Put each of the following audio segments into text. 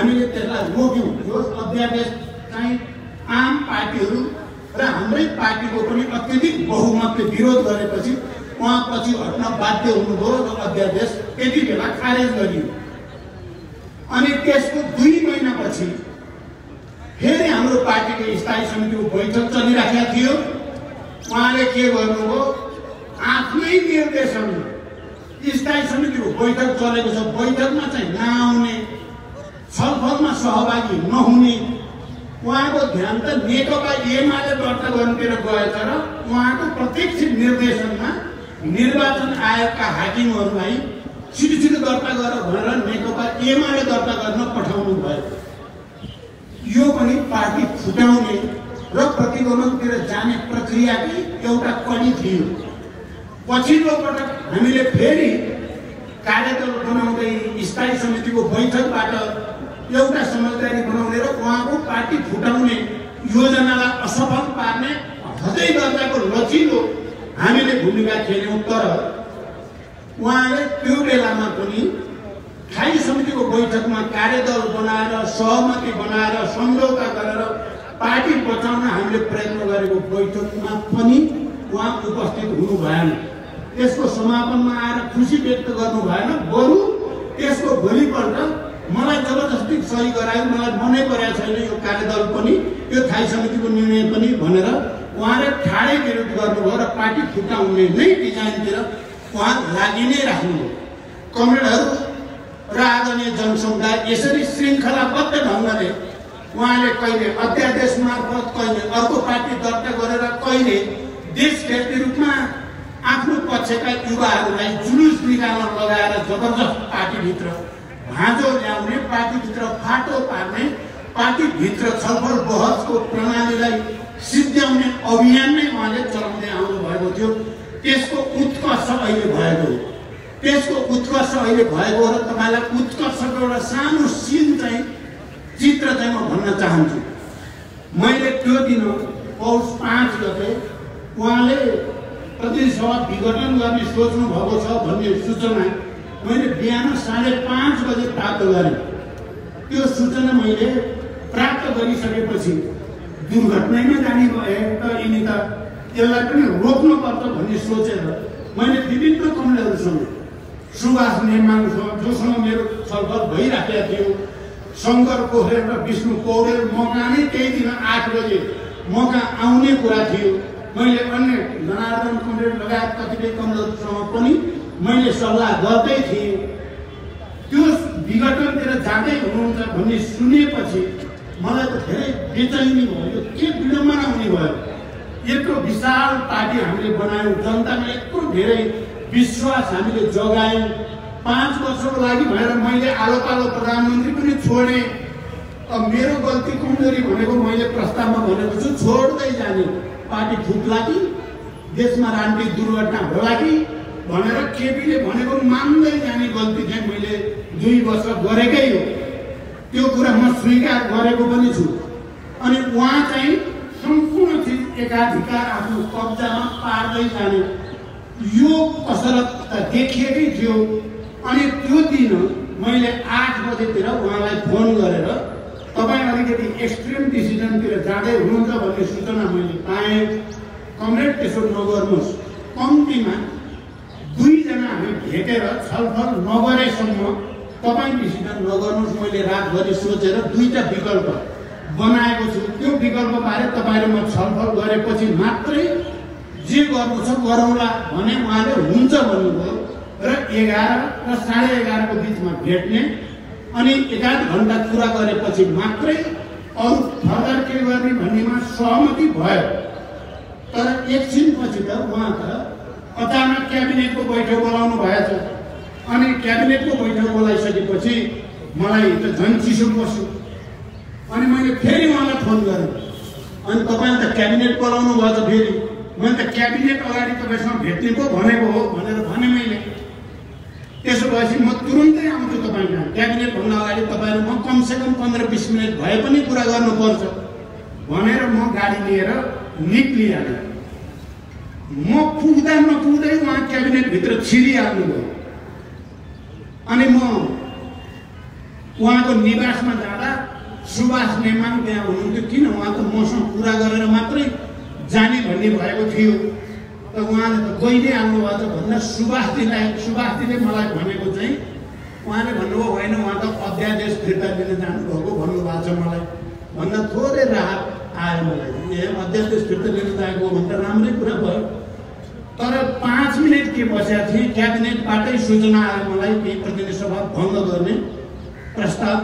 हामीले त्यसलाई रोक्यौँ। यो अध्यादेश चाहिँ आम पार्टीहरू र हाम्रै पार्टीको पनि अत्यधिक बहुमतले विरोध गरेपछि उहाँ पछि हट्न बाध्य हुनुभयो र अध्यादेश त्यति बेला खारेज गरियो। अनि त्यसको 2 महिनापछि फेरि हाम्रो पार्टीको स्थायी समितिको बैठक चलिराखेको थियो। उहाँले के गर्नुभयो, आफ्नै निर्देशनमा स्थायी समितिको बैठक चलेको छ, बैठकमा चाहिँ नआउने, छलफलमा सहभागी नहुने, उहाँको ध्यान त नेकपा एमाले दर्ता गर्नुतिर गएछ र उहाँको प्रत्यक्ष निर्देशनमा निर्वाचन आयोगका हाकिमहरूलाई छिटो दर्ता गर भनेर नेकपा एमाले दर्ता गर्न पठाउनु भयो। यो पनि पार्टी फुटाउने र प्रतिगमनतिर जाने प्रक्रियाकै एउटा कडी थियो। पछिल्लो पटक हामीले फेरि कार्यदल बनाउँदै स्थायी समितिको बैठकबाट एउटा समझदारी बनाउने र उहाँको पार्टी फुटाउने योजनालाई असफल पार्ने हदै गर्दाको लचिलो हामीले भूमिका खेल्यौँ। तर उहाँले त्यो बेलामा पनि स्थायी समितिको बैठकमा कार्यदल बनाएर सहमति बनाएर सम्झौता गरेर पार्टी बचाउन हामीले प्रयत्न गरेको बैठकमा पनि उहाँ उपस्थित हुनु भएन। त्यसको समापनमा आएर खुसी व्यक्त गर्नु भएन, बरु त्यसको भोलिपल्ट मलाई जबरजस्ती सही गरायो, मलाई मनै परेको छैन यो कार्यदल पनि, यो स्थायी समितिको निर्णय पनि भनेर उहाँले ठाडै विरोध गर्नुभयो र पार्टी फुटाउने नै डिजाइनतिर उहाँ लागि नै राख्नुभयो। कमरेडहरू र आदरणीय जनसमुदाय, यसरी श्रृङ्खलाबद्ध ढङ्गले उहाँले कहिले अध्यादेश मार्फत, कहिले अर्को पार्टी दर्ता गरेर, कहिले देशव्यापी रूपमा आफ्नो पक्षका युवाहरूलाई जुलुस निकाल्न लगाएर जबरजस्त पार्टीभित्र भाँजो ल्याउने, पार्टीभित्र फाटो पार्ने, पार्टीभित्र छलफल बहसको प्रणालीलाई सिद्ध्याउने अभियान नै उहाँले चलाउँदै आउनु भएको थियो। त्यसको उत्कर्ष अहिले भएको हो। त्यसको उत्कर्ष अहिले भएको र तपाईँलाई उत्कर्षको एउटा सानो सिन चाहिँ चित्र चाहिँ म भन्न चाहन्छु। मैले त्यो दिन पौष 5 गते उहाँले प्रतिनिधि सभा विघटन गर्ने सोच्नु भएको छ भन्ने सूचना मैले बिहान 5:30 बजे प्राप्त गरेँ। त्यो सूचना मैले प्राप्त गरिसकेपछि दुर्घटनामा जाने भए त यिनी त यसलाई पनि रोक्नुपर्छ भन्ने सोचेर मैले विभिन्न कमरेडहरूसँग, सुभाष नेमाङसँग जोसँग मेरो छलफल भइराखेको थियो, शङ्कर पोखरेल र विष्णु पौडेल मका नै त्यही दिन 8 बजे मका आउने कुरा थियो। मैले अन्य जनार्दन कमरेड लगायत कतिपय कमरेडहरूसँग पनि मैले सल्लाह गर्दै थिएँ। त्यो विघटनतिर जाँदै हुनुहुन्छ भन्ने सुनेपछि मलाई त धेरै बेचैनी भयो। के विडम्बना हुने भयो। यत्रो विशाल पार्टी हामीले बनायौँ, जनतामा यत्रो धेरै विश्वास हामीले जगायौँ। 5 वर्षको लागि भनेर मैले आलो पालो प्रधानमन्त्री पनि छोडेँ। अब मेरो गल्ती कमजोरी भनेको मैले प्रस्तावमा भनेको छु, छोड्दै जाने। पार्टी फुट्ला कि देशमा राजनीतिक दुर्घटना होला कि भनेर केपीले भनेको मान्दै जाने गल्ती चाहिँ मैले 2 वर्ष गरेकै हो। त्यो कुरा म स्वीकार गरेको पनि छु। अनि उहाँ चाहिँ सम्पूर्ण चिज एकाधिकार आफ्नो कब्जामा पार्दै जाने यो कसरत त देखिएकै थियो। अनि त्यो दिन मैले 8 बजेतिर उहाँलाई फोन गरेर तपाईँ अलिकति एक्सट्रिम डिसिजनतिर जाँदै हुनुहुन्छ भन्ने सूचना मैले पाएँ। कमरेड त्यसो नगर्नुहोस्, कम्तीमा 2 जना हामी भेटेर छलफल नगरेसम्म तपाईँ डिसिजन नगर्नुहोस्। मैले रातभरि सोचेर 2टा विकल्प बनाएको छु। त्यो विकल्पबारे तपाईँले म छलफल गरेपछि मात्रै जे गर्नु छ गरौँला भने उहाँले हुन्छ भन्नुभयो र 11 र 11:30 को बिचमा भेट्ने अनि 1.5 घण्टा कुरा गरेपछि मात्रै अरू फर्दर के गर्ने भन्नेमा सहमति भयो। तर एकछिनपछि त उहाँ त अचानक क्याबिनेटको बैठक बोलाउनु भएछ। अनि क्याबिनेटको बैठक बोलाइसकेपछि मलाई त झन् चिसो बस्यो। अनि मैले फेरि उहाँलाई फोन गरेँ, अनि तपाईँले त क्याबिनेट बोलाउनु भएछ, फेरि मैले त क्याबिनेट अगाडि तपाईँसँग भेट्ने पो भनेको हो भनेर भने मैले। त्यसो भएपछि म तुरुन्तै आउँछु तपाईँ कहाँ। क्याबिनेट भन्दा अगाडि तपाईँले म कमसेकम 15-20 मिनट भए पनि कुरा गर्नुपर्छ भनेर म गाडी लिएर निक्लिहालेँ। म पुग्दा नपुग्दै उहाँ क्याबिनेटभित्र छिरिहाल्नुभयो। अनि म उहाँको निवासमा जाँदा सुभाष नेमाङ त्यहाँ हुनुहुन्थ्यो। किन उहाँको मसँग कुरा गरेर मात्रै जाने भन्ने भएको थियो। त उहाँले त गइ नै आउनु भएको छ भन्दा सुभाषजीले मलाई भनेको चाहिँ उहाँले भन्नुभयो होइन उहाँ त अध्यादेश फिर्ता लिन जानुभएको भन्नुभएको छ मलाई भन्दा थोरै राहत आयो मलाई। ए अध्यादेश फिर्ता लिन जाएको भन्दा राम्रै कुरा भयो। तर 5 मिनट के बसेका थिएँ, क्याबिनेटबाटै सूचना आयो मलाई कि प्रतिनिधि सभा भङ्ग गर्ने प्रस्ताव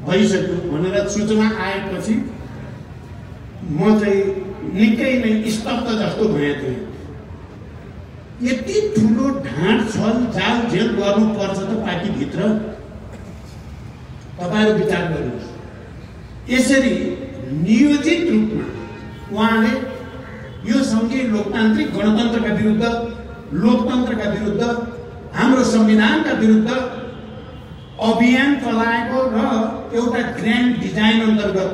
भइसक्यो भनेर सूचना आएपछि म चाहिँ निकै नै स्तब्ध जस्तो भएँ थिएँ। यति ठुलो ढाँट छल जाल झेल गर्नुपर्छ त पार्टीभित्र? तपाईँहरू विचार गर्नुहोस्। यसरी नियोजित रूपमा उहाँले यो सङ्घीय लोकतान्त्रिक गणतन्त्रका विरुद्ध, लोकतन्त्रका विरुद्ध, हाम्रो संविधानका विरुद्ध अभियान चलाएको र एउटा ग्रान्ड डिजाइन अन्तर्गत,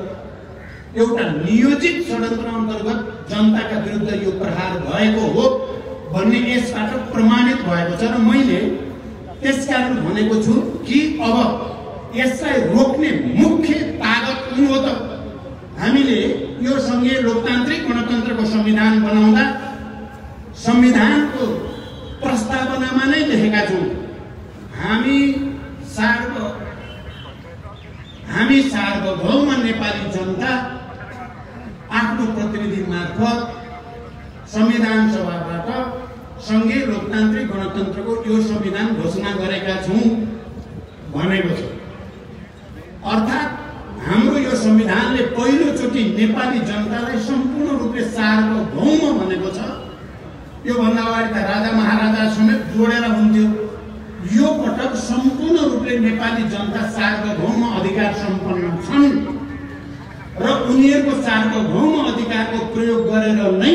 एउटा नियोजित षड्यन्त्र अन्तर्गत जनताका विरुद्ध यो प्रहार भएको हो भन्ने यसबाट प्रमाणित भएको छ। र मैले त्यसकारण भनेको छु कि अब यसलाई रोक्ने मुख्य ताकत कुन हो त? हामीले यो सङ्घीय लोकतान्त्रिक गणतन्त्रको संविधान बनाउँदा संविधानको प्रस्तावनामा नै लेखेका छौँ हामी सार्वभौम नेपाली जनता आफ्नो प्रतिनिधि मार्फत संविधान सभाबाट सङ्घीय लोकतान्त्रिक गणतन्त्रको यो संविधान घोषणा गरेका छौँ भनेको छ। अर्थात् हाम्रो यो संविधानले पहिलोचोटि नेपाली जनतालाई सम्पूर्ण रूपले सार्वभौम भनेको छ। यो भन्दा अगाडि त राजा महाराजा समेत जोडेर हुन्थ्यो। यो पटक सम्पूर्ण रूपले नेपाली जनता सार्वभौम अधिकार सम्पन्न छन् र उनीहरूको सार्वभौम अधिकारको प्रयोग गरेर नै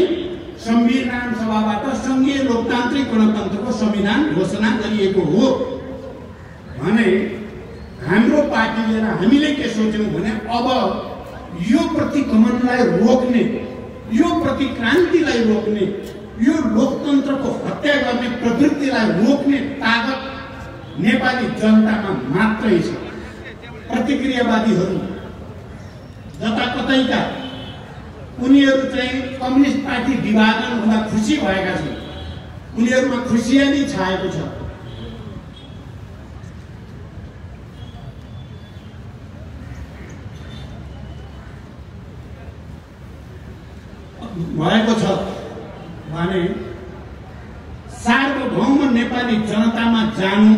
संविधान सभाबाट सङ्घीय लोकतान्त्रिक गणतन्त्रको संविधान घोषणा गरिएको हो भने हाम्रो पार्टीले र हामीले के सोच्यौँ भने अब यो प्रतिगमनलाई रोक्ने, यो प्रतिक्रान्तिलाई रोक्ने, यो लोकतन्त्रको हत्या गर्ने प्रवृत्तिलाई रोक्ने ताकत नेपाली जनतामा मात्रै छ। प्रतिक्रियावादीहरू जताकतैका उनीहरू चाहिँ कम्युनिस्ट पार्टी विभाजन हुँदा खुसी भएका छन्। उनीहरूमा खुसियाली छाएको छ। भएको छ भने सार्वभौम नेपाली जनतामा जानु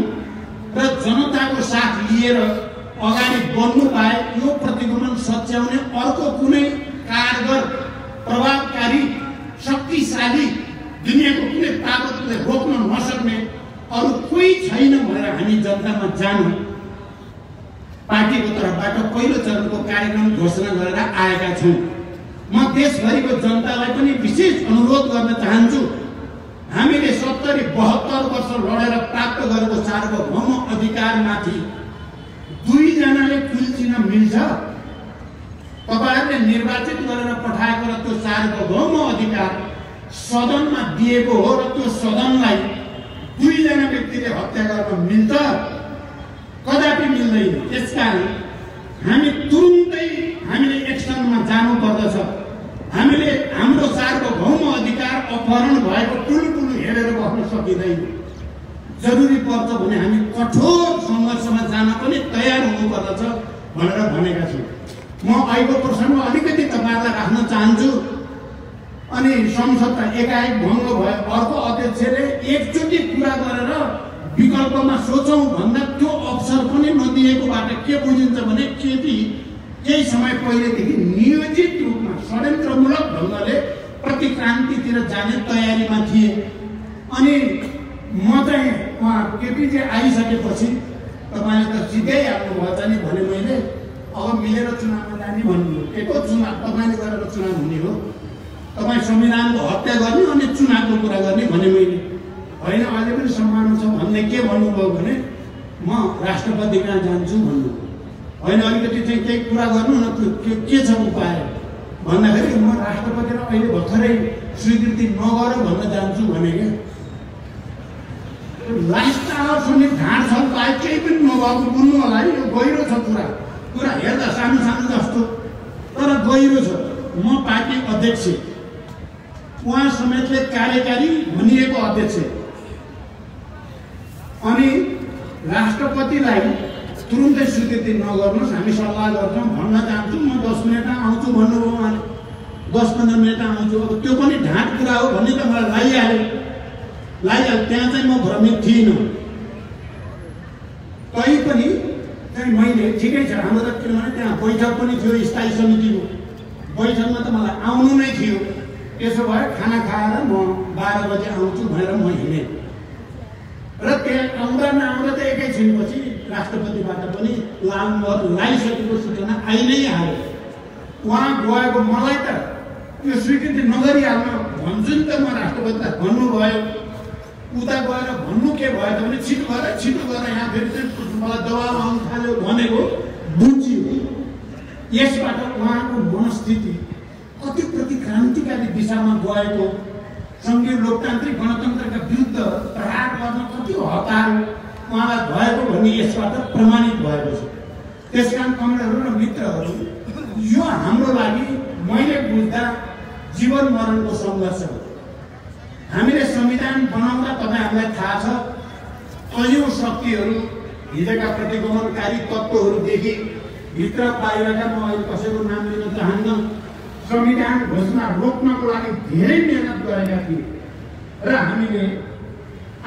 र जनताको साथ लिएर अगाडि बढ्नु पाए यो प्रतिगमन सच्याउने अर्को कुनै कारगर, प्रभावकारी, शक्तिशाली, दुनियाँको कुनै ताकतले रोक्न नसक्ने अरू कोही छैन भनेर हामी जनतामा जानु पार्टीको तर्फबाट पहिलो चरणको कार्यक्रम घोषणा गरेर आएका छौँ। म देशभरिको जनतालाई पनि विशेष अनुरोध गर्न चाहन्छु, हामीले 70-72 वर्ष लडेर प्राप्त गरेको सार्वभौम अधिकारमाथि दुईजनाले कुल्चिन मिल्छ? तपाईँहरूले निर्वाचित गरेर पठाएको र त्यो सार्वभौम अधिकार सदनमा दिएको हो र त्यो सदनलाई दुईजना व्यक्तिले हत्या गर्न मिल्छ? कदापि मिल्दैन। त्यसकारण हामी तुरुन्तै हामीले एक्सनमा जानुपर्दछ। हामीले हाम्रो सार्वभौम अधिकार अपहरण भएको टुलटुल हेरेर बस्न सकिँदैन। जरुरी पर्छ भने हामी कठोर सङ्घर्षमा जान पनि तयार हुनुपर्दछ भनेर भनेका छौँ। म अहिलेको प्रसङ्ग अलिकति तपाईँहरूलाई राख्न चाहन्छु। अनि संसद एकाएक भङ्ग भयो, अर्को अध्यक्षले एकचोटि कुरा गरेर विकल्पमा सोचौँ भन्दा त्यो अवसर पनि नदिएकोबाट के बुझिन्छ भने केही समय पहिलेदेखि नियोजित रूपमा षड्यन्त्रमूलक ढङ्गले प्रतिक्रान्तितिर जाने तयारीमा थिए। अनि म चाहिँ उहाँ केपीजी आइसकेपछि तपाईँले त सिधै हाल्नुभएछ नि भने मैले अब मिलेर चुनावमा जाने भन्नु के को चुनाव तपाईँले गरेर चुनाव हुने हो? तपाईँ संविधानको हत्या गर्ने अनि चुनावको कुरा गर्ने भने मैले होइन अहिले पनि सम्मान छ भन्ने के भन्नुभयो भने म राष्ट्रपति कहाँ जान्छु भन्नु होइन, अलिकति चाहिँ केही कुरा गर्नु न के छ उपाय भन्दाखेरि म राष्ट्रपतिलाई अहिले भर्खरै स्वीकृति नगर भन्न जान्छु भने क्या लास्ट आवरसम्म ढाड छ बाहेक केही पनि नभएको बुझ्नु होला है। यो गहिरो छ कुरा हेर्दा सानो सानो जस्तो तर गहिरो छ। म पार्टी अध्यक्ष, उहाँ समेतले कार्यकारी भनिएको अध्यक्ष, अनि राष्ट्रपतिलाई तुरुन्तै स्वीकृति नगर्नुहोस्, हामी सल्लाह गर्छौँ, भन्न चाहन्छु, म 10 मिनटमा आउँछु भन्नुभयो उहाँले। 10-15 मिनटमा आउँछु। अब त्यो पनि ढाँट कुरा हो भन्ने त मलाई लागिहाल्यो। त्यहाँ चाहिँ म भ्रमित थिइनँ। तैपनि चाहिँ मैले ठिकै छ हाम्रो त, किनभने त्यहाँ बैठक पनि थियो स्थायी समितिको, बैठकमा त मलाई आउनु नै थियो। त्यसो भए खाना खाएर म 12 बजे आउँछु भनेर म हिँडेँ र त्यहाँ आउँदा नआउँदा त एकैछिनपछि राष्ट्रपतिबाट पनि लालमोहर लगाइसकेको सूचना आइ नै हाल्यो। उहाँ गएको मलाई त यो स्वीकृति नगरिहाल्न भन्छु नि त, म राष्ट्रपतिलाई भन्नुभयो। उता गएर भन्नु के भयो त भने छिटो गरेर यहाँ फेरि चाहिँ मलाई दबाब आउनु थाल्यो भनेको बुझियो। यसबाट उहाँको मनस्थिति कति प्रति क्रान्तिकारी दिशामा गएको, सङ्घीय लोकतान्त्रिक गणतन्त्रका विरुद्ध प्रहार गर्न कति हतार उहाँलाई भएको भन्ने यसबाट प्रमाणित भएको छ। त्यसकारण कमरेडहरू र मित्रहरू, यो हाम्रो लागि मैले बुझ्दा जीवन मरणको सङ्घर्ष हो। हामीले संविधान बनाउँदा तपाईँहरूलाई थाहा छ, कैयौँ शक्तिहरू, हिजोका प्रतिगमनकारी तत्त्वहरूदेखि भित्र बाहिरका, म अहिले कसैको नाम लिन चाहन्न, संविधान घोषणा रोक्नको लागि धेरै मेहनत गरेका थिए र हामीले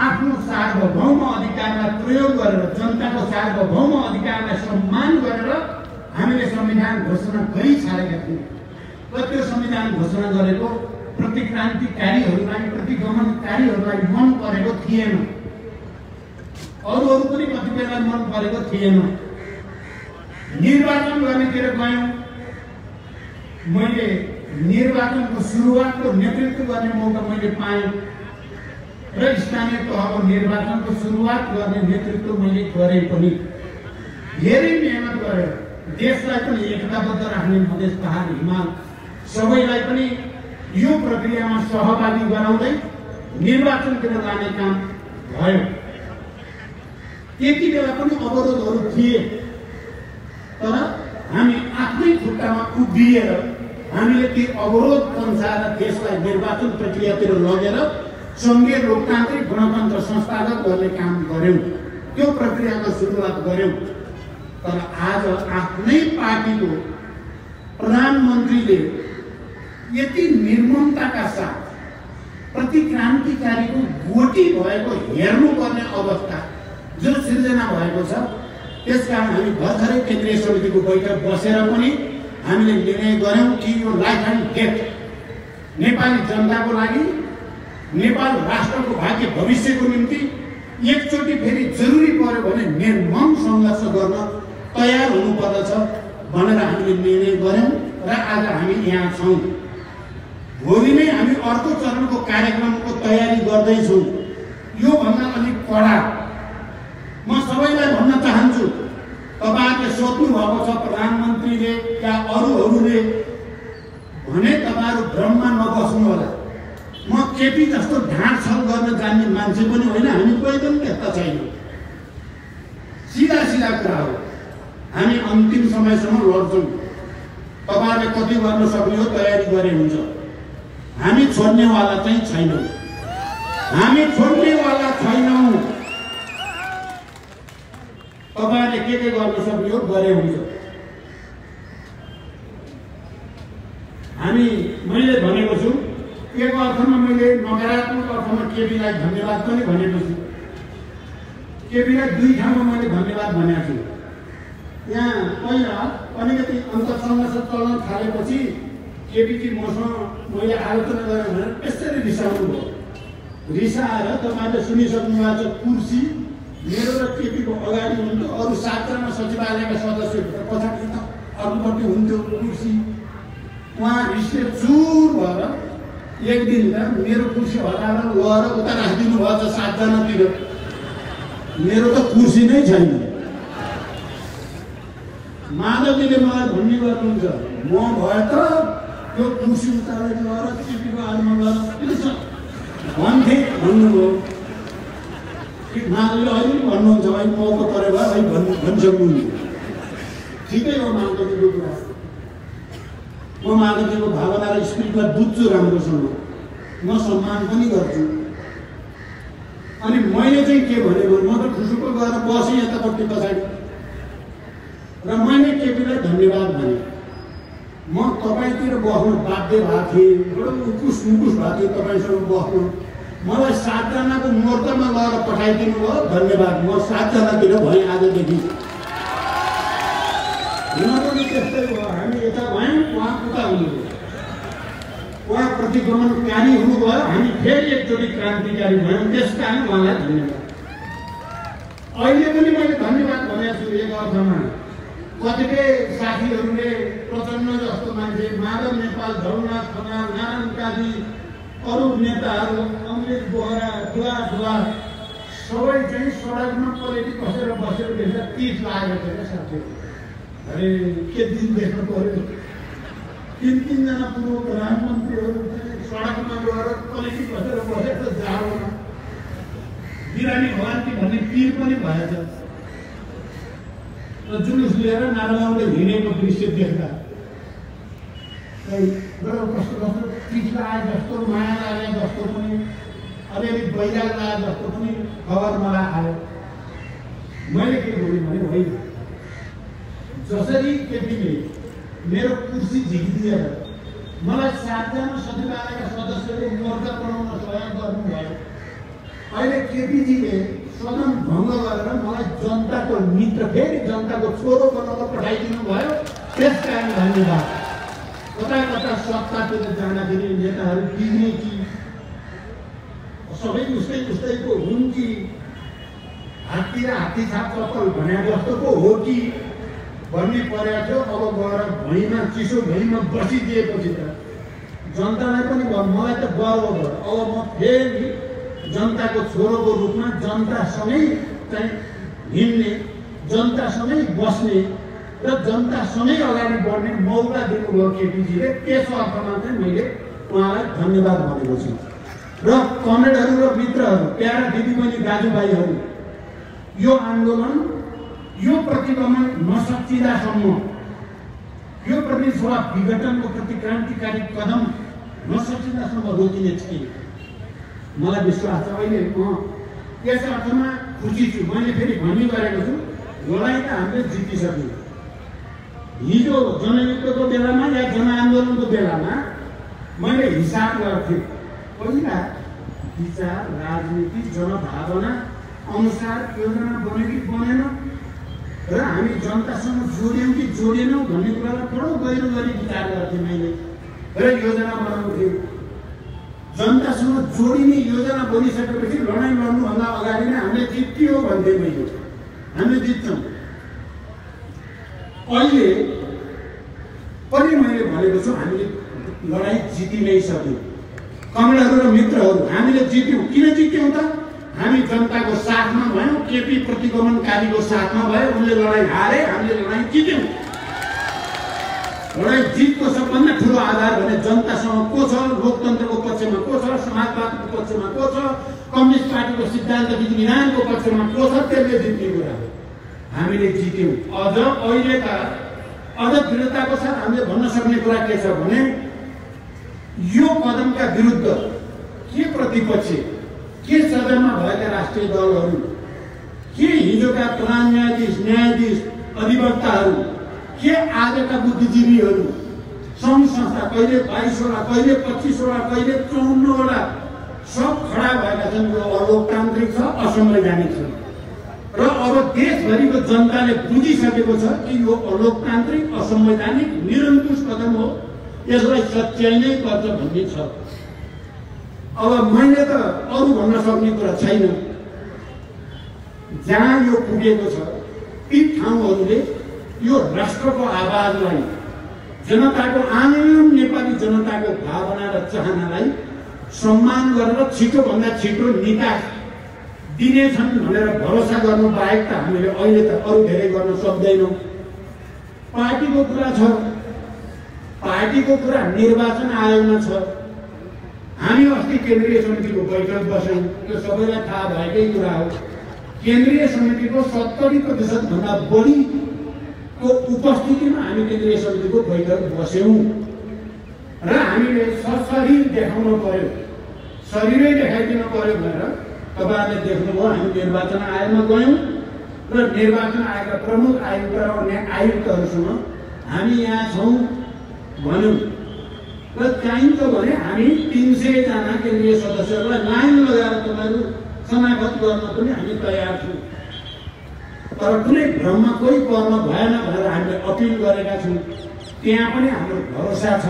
आफ्नो सार्वभौम अधिकारलाई प्रयोग गरेर, जनताको सार्वभौम अधिकारलाई सम्मान गरेर हामीले संविधान घोषणा गरिछाडेका थियौँ। र त्यो संविधान घोषणा गरेको प्रतिक्रान्तिकारीहरूलाई, प्रतिगमनकारीहरूलाई मन परेको थिएन, अरू पनि कतिपयलाई मन परेको थिएन। निर्वाचन गर्नेतिर गयौँ। मैले निर्वाचनको सुरुवातको नेतृत्व गर्ने मौका मैले पाएँ र स्थानीय तहको निर्वाचनको सुरुवात गर्ने नेतृत्व मैले गरेँ पनि। धेरै मेहनत गरेर देशलाई पनि एकताबद्ध राख्ने, मधेस, पहाड, हिमाल सबैलाई पनि यो प्रक्रियामा सहभागी गराउँदै निर्वाचनतिर लाने काम भयो। त्यति बेला पनि अवरोधहरू थिए, तर हामी आफ्नै खुट्टामा उभिएर हामीले ती अवरोध पन्साएर देशलाई निर्वाचन प्रक्रियातिर लगेर सङ्घीय लोकतान्त्रिक गणतन्त्र संस्थागत गर्ने काम गर्यौँ। त्यो प्रक्रियाको सुरुवात गर्यौँ। तर आज आफ्नै पार्टीको प्रधानमन्त्रीले यति निर्ममताका साथ प्रतिक्रान्तिकारीको गोटी भएको हेर्नुपर्ने अवस्था जो सिर्जना भएको छ, त्यसकारण हामी भर्खरै केन्द्रीय समितिको बैठक बसेर पनि हामीले निर्णय गर्यौँ कि यो लाइफ एन्ड डेथ नेपाली जनताको लागि, नेपाल राष्ट्रको भाग्य भविष्यको निम्ति एकचोटि फेरि जरुरी पर्यो भने निर्मम सङ्घर्ष गर्न तयार हुनुपर्दछ भनेर हामीले निर्णय गर्यौँ र आज हामी यहाँ छौँ। भोलि नै हामी अर्को चरणको कार्यक्रमको तयारी गर्दैछौँ। योभन्दा अलिक कडा म सबैलाई भन्न चाहन्छु, तपाईँहरूले सोध्नु भएको छ प्रधानमन्त्रीले या अरूहरूले भने तपाईँहरू भ्रममा नबस्नु होला। म केपी जस्तो ढाँट छल गर्न जान्ने मान्छे पनि होइन, हामी कोही पनि त्यस्ता छैनौँ। सिधा कुरा हो, हामी अन्तिम समयसम्म लड्छौँ। तपाईँहरूले कति गर्न सक्ने हो तयारी गरे हुन्छ। हामी छोड्नेवाला चाहिँ छैनौँ, हामी छोड्नेवाला छैनौँ। तपाईँहरूले के गर्न सक्ने हो गरे हुन्छ। मैले भनेको छु, एक अर्थमा मैले नकारात्मक अर्थमा केपीलाई धन्यवाद पनि भनेको छु। केपीलाई 2 ठाउँमा मैले धन्यवाद भनेको छु। यहाँ पहिला अलिकति अन्तर्सङ्घर्ष चल्न थालेपछि केपीजी मसँग मैले आलोचना गरेँ भनेर यसरी रिसाउनु भयो। रिसाएर तपाईँले सुनिसक्नु भएको छ, कुर्सी मेरो र केपीको अगाडि हुन्थ्यो, अरू 7 जना सचिवालयका सदस्य पछाडि अरूपट्टि हुन्थ्यो कुर्सी। उहाँ रिसले चुर भएर एक दिन त मेरो कुर्सी हटाएर लगेर उता राखिदिनु भएको छ 7 जनातिर। मेरो त कुर्सी नै छैन। माधवजीले मलाई भन्ने गर्नुहुन्छ, म भए त त्यो कुर्सी उतारेर लगेर केपीको आलमा लगेर भन्थे भन्नुभयो। माधवले अहिले भन्नुहुन्छ भाइ मौको परे भयो भाइ भनिसक्नुहुन्छ। ठिकै हो माधवजीको कुरा। म माधवजीको भावना र स्पिरिटलाई बुझ्छु राम्रोसँग, म सम्मान पनि गर्छु। अनि मैले चाहिँ के भने म त खुसुक्क गएर बसेँ यतापट्टि पछाडि र मैले केपीलाई धन्यवाद भने। म तपाईँतिर बस्न बाध्य भएको थिएँ, बडो उकुस मुकुस भएको थियो तपाईँसँग बस्नु। मलाई 7 जनाको मोर्चामा लगेर पठाइदिनु भयो, धन्यवाद। म 7 जनातिर भएँ आजदेखि। हुन पनि त्यस्तै भयो, हामी यता भयौँ, उहाँ उता हुनुभयो। उहाँ प्रतिगमनकारी हुनुभयो, हामी फेरि एकचोटि क्रान्तिकारी भयौँ, त्यस कारण उहाँलाई धन्यवाद। अहिले पनि मैले धन्यवाद भनेको छु एक अर्थमा। कतिपय साथीहरूले प्रचण्ड जस्तो मान्छे, माधव नेपाल, धौलनाथ खनाल, नारायण काजी, अरू नेताहरू, अमृत बोहरा, दुवा सबै चाहिँ सडकमा पलेटी कसेर बसेर देख्दा 30 लागेको थियो क्या साथी। अरे के दिन देख्नु पर्यो। 3 जना पूर्व प्रधानमन्त्रीहरू सडकमा गएर पलेटी कसेर बसेर जाडोमा बिरामी भगवान्ती भन्ने पीर पनि भएछ। जुलुस लिएर नारायणले हिँडेको दृश्य देख्दा कस्तो पिठ लागे जस्तो, माया लागे जस्तो पनि, अलिअलि बैराग लागे जस्तो पनि खबर मलाई आयो। मैले के गरेँ भने होइन, जसरी केपीले मेरो कुर्सी झिकिदिएर मलाई 7 जना सचिवालयका सदस्यले मोर्चा बनाउन सहयोग गर्नुभयो। अहिले केपीजीले सदन भङ्ग गरेर मलाई जनताको मित्र, फेरि जनताको छोरो बनाउन पठाइदिनु भयो, त्यस कारण धन्यवाद। कता सत्तातिर जाँदाखेरि नेताहरू बिग्ने कि सबै उस्तैको हुन् कि हाततिर हात्ती छाप चप्पल भने जस्तोको हो कि भन्ने परेको थियो। अब गएर भुइँमा, चिसो भुइँमा बसिदिएपछि त जनतालाई पनि भयो, मलाई त गर्व भयो। अब म फेरि जनताको छोरोको रूपमा जनतासँगै चाहिँ हिँड्ने, जनतासँगै बस्ने र जनतासँगै अगाडि बढ्ने मौका दिनुभयो केपीजीले। त्यस अर्थमा चाहिँ मैले उहाँलाई धन्यवाद भनेको छु। र कमरेडहरू र मित्रहरू, प्यारा दिदीबहिनी दाजुभाइहरू, यो आन्दोलन, यो प्रतिगमन नसकिँदासम्म, यो प्रतिस्पर्धा विघटनको प्रति क्रान्तिकारी कदम नसकिँदासम्म रोकिने छैन। मलाई विश्वास छ। अहिले म यस अर्थमा खुसी छु। मैले फेरि भनी गरेको छु, लडाइँ त हामीले जितिसक्यौँ। हिजो जनयुद्धको बेलामा या जनआन्दोलनको बेलामा मैले हिसाब गर्थेँ, पहिला विचार, राजनीति, जनभावना अनुसार योजना बन्यो कि बनेन र हामी जनतासँग जोड्यौँ कि जोडेनौँ भन्ने कुरालाई बडो गहिरो गरी विचार गर्थेँ मैले र योजना बनाउँथेँ। जनतासँग जोडिने योजना बनिसकेपछि लडाइँ लड्नुभन्दा अगाडि नै हामीले जित्यो भन्थेँ मैले। हामीले जित्छौँ। अहिले पनि मैले भनेको छु, हामीले लडाइँ जिति नै सक्यौँ। कमरेडहरू र मित्रहरू, हामीले जित्यौँ। किन जित्यौँ त? हामी जनताको साथमा भयौँ, केपी प्रतिगमनकारीको साथमा भयो। उनले लडाइँ हारे, हामीले लडाइँ जित्यौँ। लडाइँ जितको सबभन्दा ठुलो आधार भने जनतासँग को छ, लोकतन्त्रको पक्षमा को छ, समाजवादको पक्षमा को छ, कम्युनिस्ट पार्टीको सिद्धान्त विधानको पक्षमा को छ, त्यसले जित्ने कुरा हो। हामीले जित्यौँ। अझ अहिले त अझ दृढताको साथ हामीले भन्न सक्ने कुरा के छ भने यो कदमका विरुद्ध के प्रतिपक्ष, के सदनमा भएका राष्ट्रिय दलहरू, के हिजोका प्रधान न्यायाधीश, अधिवक्ताहरू, के आजका बुद्धिजीवीहरू, सङ्घ संस्था, कहिले 22वटा, कहिले 25वटा, कहिले 54वटा, सब खडा भएका छन्। यो अलोकतान्त्रिक छ, असंवैधानिक छ र अब देशभरिको जनताले बुझिसकेको छ कि यो अलोकतान्त्रिक, असंवैधानिक, निरङ्कुश कदम हो, यसलाई सच्याइनै पर्छ भन्ने छ। अब मैले त अरू भन्न सक्ने कुरा छैन। जहाँ यो पुगेको छ ती ठाउँहरूले यो राष्ट्रको आवाजलाई, जनताको, आम नेपाली जनताको भावना र चाहनालाई सम्मान गरेर छिटोभन्दा छिटो निकास दिनेछन् भनेर भरोसा गर्नु बाहेक त हामीले अहिले त अरू धेरै गर्न सक्दैनौँ। पार्टीको कुरा छ, पार्टीको कुरा निर्वाचन आयोगमा छ। हामी अस्ति केन्द्रीय समितिको बैठक बस्यौँ, यो सबैलाई थाहा भएकै कुरा हो। केन्द्रीय समितिको 70% भन्दा बढीको उपस्थितिमा हामी केन्द्रीय समितिको बैठक बस्यौं र हामीले सशरीर देखाउनु पर्यो, शरीरै देखाइदिनु पर्यो भनेर तपाईहरुले देख्नुभयो। हामी निर्वाचन आयोगमा गयौं र निर्वाचन आयोगका प्रमुख आयुक्त र अन्य आयुक्तहरूसँग हामी यहाँ छौं भन्यौं र चाहिन्छ भने हामी 300 जना केन्द्रीय सदस्यहरूलाई लाइन लगाएर तपाईहरु समागत गर्न पनि हामी तयार छौं। तर कुनै भ्रममा कोही पर्न भएन भनेर हामीले अपिल गरेका छौं। त्यहाँ पनि हाम्रो भरोसा छ।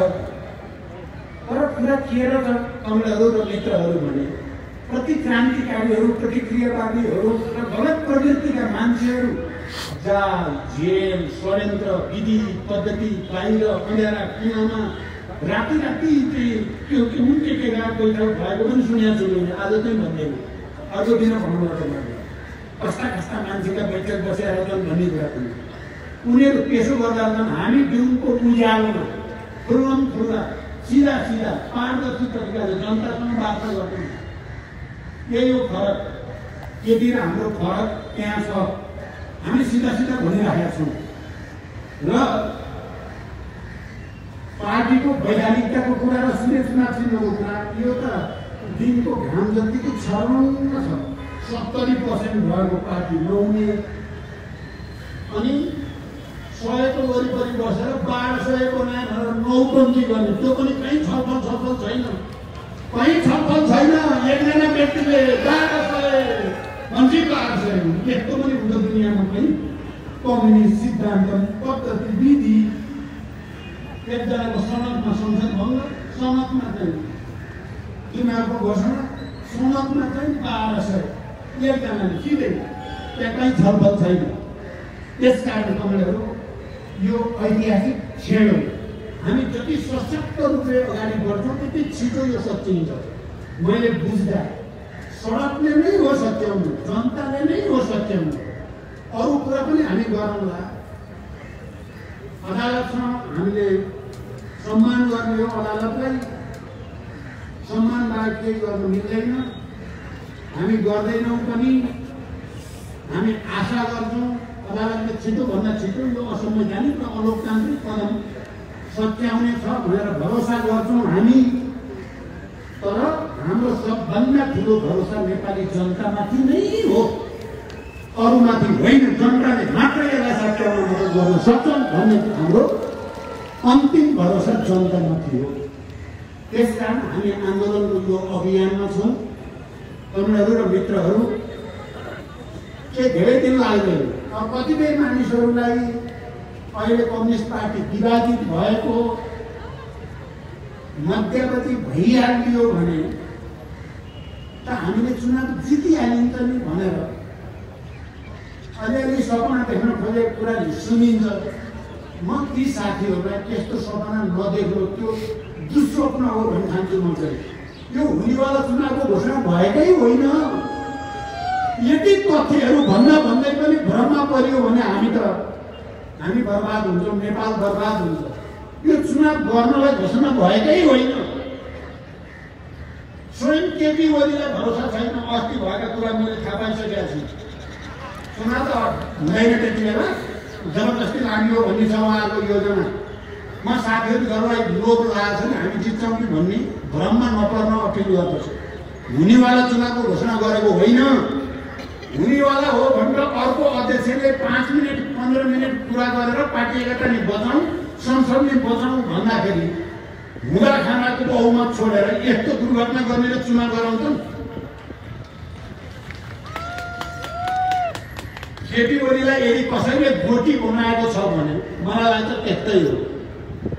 तर कुरा के र कमलहरू र मित्रहरू भने प्रतिक्रान्तिकारीहरू, प्रतिक्रियावादीहरू र गलत प्रवृत्तिका मान्छेहरू जाल, जेल, षड्यन्त्र, विधि पद्धति बाहिर अँध्यारा कुनामा राति त्यो के भएको पनि सुनेको छु मैले। आज चाहिँ भन्दैन, अर्को दिन भन्नुपर्छ मैले। कस्ता मान्छेका बैठक बसेर छन् भन्ने कुरा पनि उनीहरू त्यसो गर्दा हामी दिनको उज्यालोमा खुल्ला सिधा पारदर्शी तरिकाले जनतासँग वार्ता गर्छौँ। यही हो फरक। यदि हाम्रो फरक त्यहाँ छ। हामी सिधा भनिरहेका छौँ र पार्टीको वैधानिकताको कुरा र सुनाव चिन्हको कुरा यो त दिनको घाम जतिको छर्लङ्ग छ। 70% भएको पार्टी नहुने अनि 100 को वरिपरि बसेर 1200 को नाम भनेर नौपन्थी गर्ने, त्यो पनि कहीँ छलफल छैन। एकजना व्यक्तिले 1200 भन्छ 1200 यस्तो पनि हुन्छ दुनियाँमा। पनि कम्युनिस्ट सिद्धान्त, पद्धति, विधि, एकजनाको सनदमा संसद भङ्ग, सनदमा चाहिँ चुनावको घोषणा, सनदमा चाहिँ 1200 एकजनाले सिधै, त्यहाँ कहीँ छलफल छैन। त्यसकारण कमलहरू यो ऐतिहासिक क्षण हो। हामी जति सशक्त रूपले अगाडि बढ्छौँ त्यति छिटो यो सच्याइन्छ। मैले बुझ्दा सडकले नै हो सच्याउनु, जनताले नै हो सच्याउनु। अरू कुरा पनि हामी गरौँला। अदालतसँग हामीले सम्मान गर्ने हो। अदालतलाई सम्मान बाहेक केही गर्नु मिल्दैन। हामी गर्दैनौँ पनि। हामी आशा गर्छौँ अदालतले छिटोभन्दा छिटो यो असंवैधानिक र अलोकतान्त्रिक कदम सच्याउने छ भनेर भरोसा गर्छौँ हामी। तर हाम्रो सबभन्दा ठुलो भरोसा नेपाली जनतामाथि नै हो, अरूमाथि होइन। जनताले मात्र यसलाई सच्याउन मद्दत गर्न सक्छन् भन्ने हाम्रो अन्तिम भरोसा जनतामाथि हो। त्यसकारण हामी आन्दोलनको यो अभियानमा छौँ। कमलहरू र मित्रहरू केही धेरै दिन लाग्दैन। कतिपय मानिसहरूलाई अहिले कम्युनिस्ट पार्टी विवादित भएको मध्यवर्ती भइहाल्यो भने त हामीले चुनाव जितिहालिन्छ नि भनेर अलिअलि सपना देख्न खोजेको कुरा सुनिन्छ। म ती साथीहरूलाई त्यस्तो सपना नदेख्नु, त्यो दुस्वप्न हो भन्न चाहन्छु। म चाहिँ यो हुनेवाला चुनावको घोषणा भएकै होइन। यति तथ्यहरू भन्दै पनि भ्रममा परियो भने हामी बर्बाद हुन्छौँ, नेपाल बर्बाद हुन्छ। यो चुनाव गर्नलाई घोषणा भएकै होइन। स्वयं केपी ओलीलाई भरोसा छैन। अस्ति भएका कुरा मैले थाहा पाइसकेका छु। चुनाव त हुँदैन त्यति बेला, जबरजस्ती लाग्यो भन्ने छ उहाँको योजना। म साथीहरूलाई लोभ लागेको छ नि हामी जित्छौँ कि भन्ने भ्रममा नपर्न अपिल गर्दछु। हुनेवाला चुनावको घोषणा गरेको होइन। हुनेवाला हो भनेर अर्को अध्यक्षले 5 मिनट 15 मिनट कुरा गरेर पार्टी एकता नि बचाउँ, संसद नि बचाउँ भन्दाखेरि हुँदा खानाको बहुमत छोडेर यस्तो दुर्घटना गर्ने चुनाव गराउँछन्। केपी ओलीलाई यदि कसैले गोटी बनाएको छ भने मलाई लाग्छ त्यस्तै हो।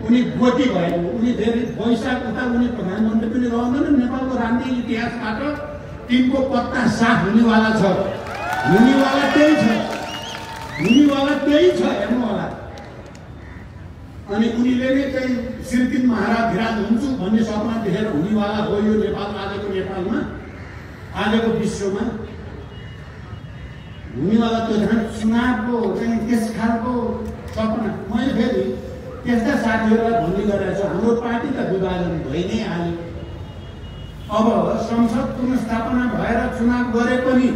उनी गोटी भएको, उनी धेरै वैशाख उता उनी प्रधानमन्त्री पनि रहँदैन। नेपालको राजनीतिक इतिहासबाट तिनको पत्ता साफ हुनेवाला छ। हुनेवाला त्यही छ हेर्नु होला। अनि उनीले नै चाहिँ सिर्किन महाराज विराज हुन्छु भन्ने सपना देखेर हुनेवाला हो यो नेपाल। आजको नेपालमा, आजको विश्वमा हुनेवाला त्यो चुनावको चाहिँ त्यस खालको सपना। मैले फेरि त्यस्ता साथीहरूलाई भन्ने गरेको छु, हाम्रो पार्टी त विभाजन भइ नै हाल्यो। अब संसद पुनर्स्थापना भएर चुनाव गरे पनि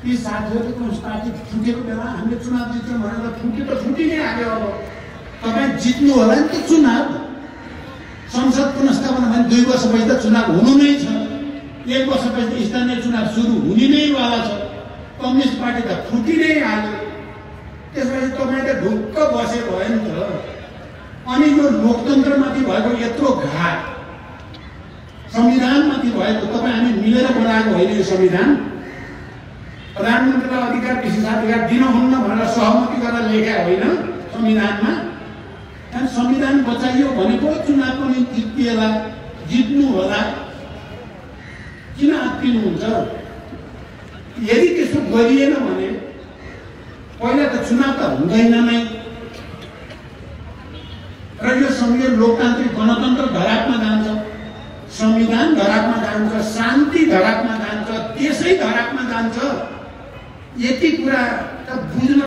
ती साथीहरूले कम्युनिस्ट पार्टी फुटेको बेला हामीले चुनाव जित्यौँ भनेर फुटी नै हाल्यो। अब तपाईँ जित्नु होला नि त चुनाव। संसद पुनर्स्थापना भने 2 वर्षपछि त चुनाव हुनु नै छ। 1 वर्षपछि स्थानीय चुनाव सुरु हुने नै वाला छ। कम्युनिस्ट पार्टी त फुटी नै हाल्यो। त्यसपछि तपाईँले ढुक्क बसे भयो नि त। अनि यो लोकतन्त्रमाथि भएको यत्रो घात, संविधानमाथि भएको, तपाईँ हामी मिलेर बनाएको होइन यो संविधान। प्रधानमन्त्रीलाई अधिकार विशेषाधिकार दिनुहुन्न भनेर सहमति गरेर लेख्या होइन संविधानमा। अनि संविधान बचाइयो भनेको चुनावको निम्ति जित्तिएला, जित्नु होला। किन आत्तिनुहुन्छ? यदि त्यसो गरिएन भने पहिला त चुनाव त हुँदैन नै र यो संघीय लोकतान्त्रिक गणतन्त्र धरापमा जान्छ, संविधान धरापमा जान्छ, शान्ति धरापमा जान्छ, त्यसै धरापमा जान्छ। यति कुरा त बुझ्न